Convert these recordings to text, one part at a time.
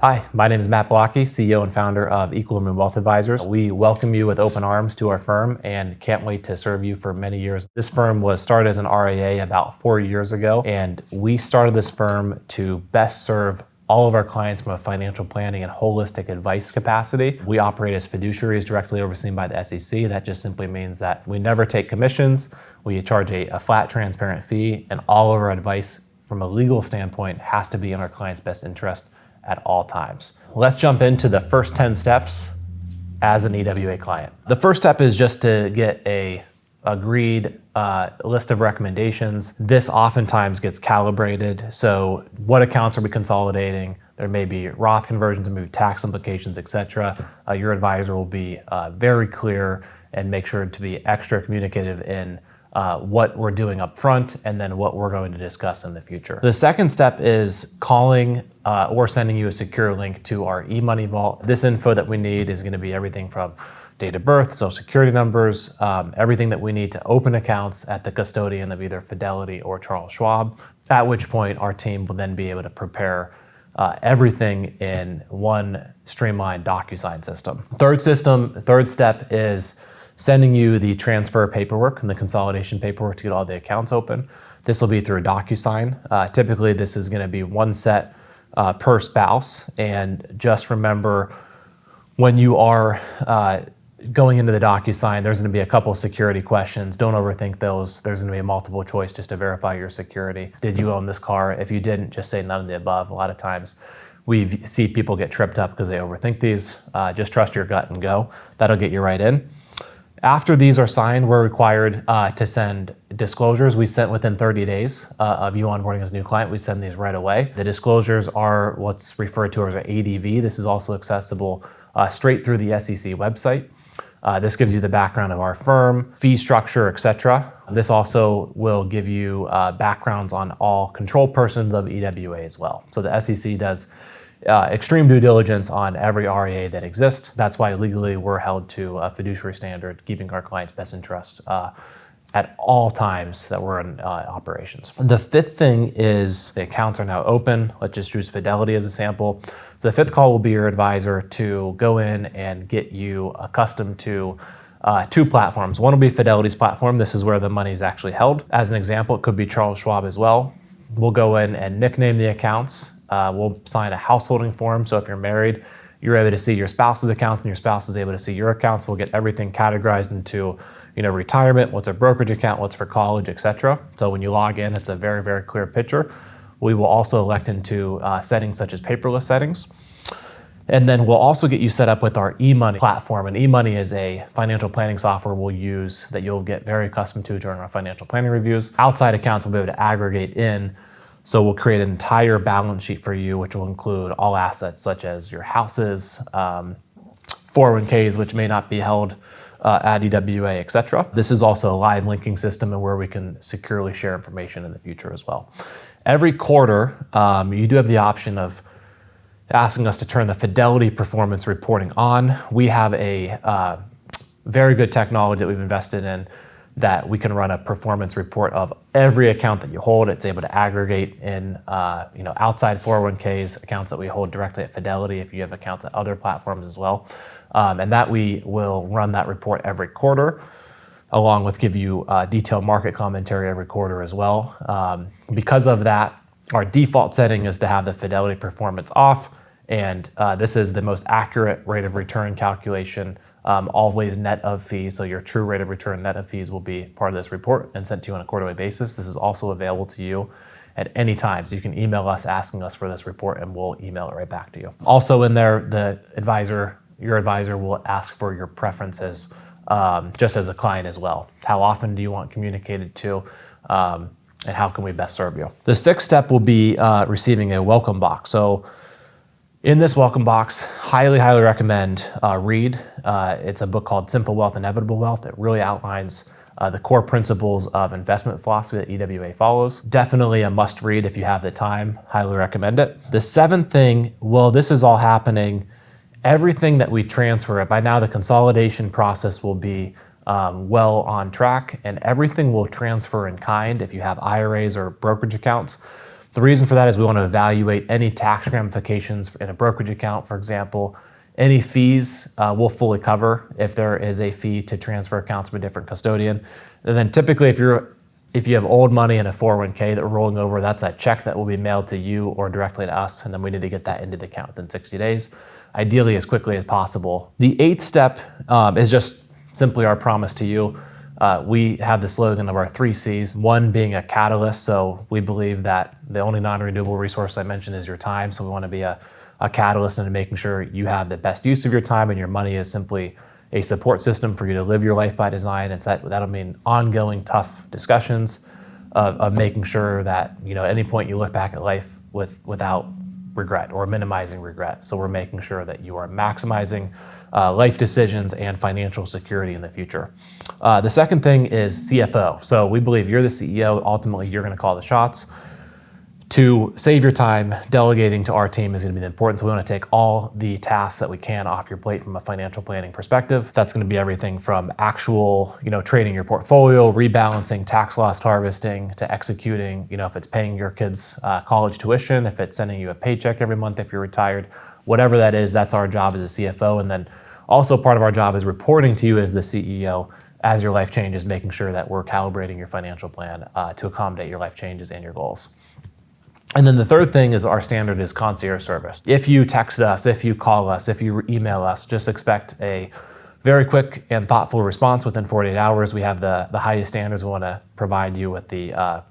Hi, my name is Matt Blocki, CEO and founder of Equilibrium Wealth Advisors. We welcome you with open arms to our firm and can't wait to serve you for many years. This firm was started as an RIA about 4 years ago, and we started this firm to best serve all of our clients from a financial planning and holistic advice capacity. We operate as fiduciaries directly overseen by the SEC. That just simply means that we never take commissions. We charge a flat, transparent fee, and all of our advice from a legal standpoint has to be in our client's best interest at all times. Let's jump into the first 10 steps as an EWA client. The first step is just to get a agreed list of recommendations. This oftentimes gets calibrated. So what accounts are we consolidating? There may be Roth conversions, there may be tax implications, etc. Your advisor will be very clear and make sure to be extra communicative in what we're doing up front and then what we're going to discuss in the future. The second step is calling or sending you a secure link to our eMoney vault. This info that we need is going to be everything from date of birth, social security numbers, everything that we need to open accounts at the custodian of either FIN-LYT or Charles Schwab, at which point our team will then be able to prepare everything in one streamlined DocuSign system. Third step is sending you the transfer paperwork and the consolidation paperwork to get all the accounts open. This will be through a DocuSign. Typically, this is going to be one set per spouse. And just remember, when you are going into the DocuSign, there's going to be a couple security questions. Don't overthink those. There's going to be a multiple choice just to verify your security. Did you own this car? If you didn't, just say none of the above. A lot of times we see people get tripped up because they overthink these. Just trust your gut and go. That'll get you right in. After these are signed, we're required to send disclosures. We sent within 30 days of you onboarding as a new client. We send these right away. The disclosures are what's referred to as an ADV. This is also accessible straight through the SEC website. This gives you the background of our firm, fee structure, etc. This also will give you backgrounds on all control persons of EWA as well. So the SEC does extreme due diligence on every RIA that exists. That's why legally we're held to a fiduciary standard, keeping our clients' best interest at all times that we're in operations. The fifth thing is the accounts are now open. Let's just use FIN-LYT as a sample. So the fifth call will be your advisor to go in and get you accustomed to two platforms. One will be FIN-LYT's platform. This is where the money is actually held. As an example, it could be Charles Schwab as well. We'll go in and nickname the accounts. We'll sign a householding form. So if you're married, you're able to see your spouse's accounts and your spouse is able to see your accounts. We'll get everything categorized into, retirement, what's a brokerage account, what's for college, etc. So when you log in, it's a very, very clear picture. We will also elect into settings such as paperless settings. And then we'll also get you set up with our eMoney platform. And eMoney is a financial planning software we'll use that you'll get very accustomed to during our financial planning reviews. Outside accounts we'll be able to aggregate in. So we'll create an entire balance sheet for you, which will include all assets such as your houses, 401ks, which may not be held at EWA, etc. This is also a live linking system and where we can securely share information in the future as well. Every quarter, you do have the option of asking us to turn the FIN-LYT performance reporting on. We have a very good technology that we've invested in that we can run a performance report of every account that you hold. It's able to aggregate in outside 401ks, accounts that we hold directly at FIN-LYT, if you have accounts at other platforms as well. And that we will run that report every quarter, along with give you detailed market commentary every quarter as well. Because of that, our default setting is to have the FIN-LYT performance off, and this is the most accurate rate of return calculation, always net of fees. So your true rate of return net of fees will be part of this report and sent to you on a quarterly basis. This is also available to you at any time. So you can email us asking us for this report and we'll email it right back to you. Also in there, your advisor will ask for your preferences just as a client as well. How often do you want communicated to? And how can we best serve you? The sixth step will be receiving a welcome box. So in this welcome box, highly recommend read. It's a book called Simple Wealth, Inevitable Wealth. It really outlines the core principles of investment philosophy that EWA follows. Definitely a must read if you have the time. Highly recommend it. The seventh thing, well, this is all happening. Everything that we transfer, by now the consolidation process will be well on track and everything will transfer in kind if you have IRAs or brokerage accounts. The reason for that is we want to evaluate any tax ramifications in a brokerage account, for example. Any fees we'll fully cover if there is a fee to transfer accounts from a different custodian. And then typically if you have old money in a 401k that we're rolling over, that's a check that will be mailed to you or directly to us, and then we need to get that into the account within 60 days, ideally as quickly as possible. The 8th step is just simply our promise to you. We have the slogan of our 3 C's, 1 being a catalyst. So we believe that the only non-renewable resource I mentioned is your time. So we want to be a catalyst into making sure you have the best use of your time, and your money is simply a support system for you to live your life by design. And so that'll mean ongoing tough discussions of making sure that, at any point you look back at life without regret or minimizing regret. So we're making sure that you are maximizing life decisions and financial security in the future. The second thing is CFO. So we believe you're the CEO. Ultimately, you're going to call the shots. To save your time, delegating to our team is going to be important. So we want to take all the tasks that we can off your plate from a financial planning perspective. That's going to be everything from actual, trading your portfolio, rebalancing, tax loss harvesting, to executing, if it's paying your kids college tuition, if it's sending you a paycheck every month if you're retired, whatever that is, that's our job as a CFO. And then also part of our job is reporting to you as the CEO as your life changes, making sure that we're calibrating your financial plan to accommodate your life changes and your goals. And then the third thing is our standard is concierge service. If you text us, if you call us, if you email us, just expect a very quick and thoughtful response within 48 hours. We have the highest standards. We want to provide you with the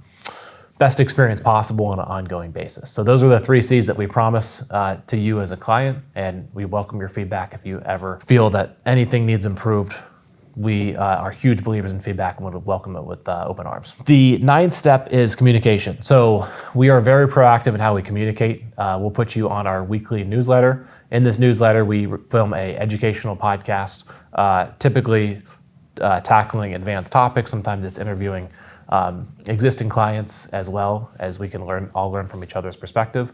best experience possible on an ongoing basis. So those are the 3 C's that we promise to you as a client, and we welcome your feedback if you ever feel that anything needs improved. We are huge believers in feedback and would welcome it with open arms. The 9th step is communication. So we are very proactive in how we communicate. We'll put you on our weekly newsletter. In this newsletter, we film an educational podcast, typically tackling advanced topics. Sometimes it's interviewing existing clients as well, as we can all learn from each other's perspective.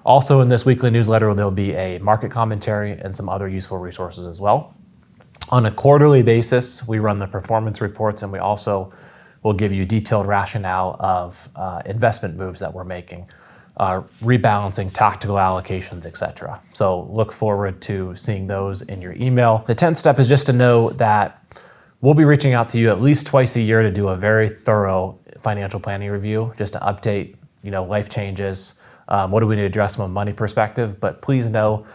Also in this weekly newsletter, there'll be a market commentary and some other useful resources as well. On a quarterly basis, we run the performance reports, and we also will give you detailed rationale of investment moves that we're making, rebalancing, tactical allocations, etc. So look forward to seeing those in your email. The 10th step is just to know that we'll be reaching out to you at least twice a year to do a very thorough financial planning review, just to update, life changes. What do we need to address from a money perspective? But please know,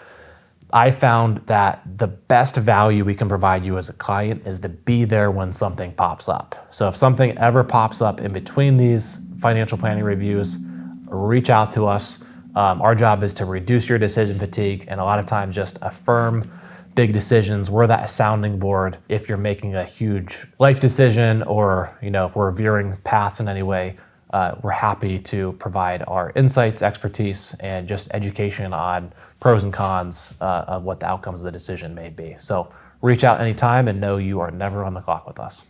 I found that the best value we can provide you as a client is to be there when something pops up. So if something ever pops up in between these financial planning reviews, reach out to us. Our job is to reduce your decision fatigue, and a lot of times just affirm big decisions. We're that sounding board if you're making a huge life decision, or if we're veering paths in any way. We're happy to provide our insights, expertise, and just education on pros and cons of what the outcomes of the decision may be. So reach out anytime and know you are never on the clock with us.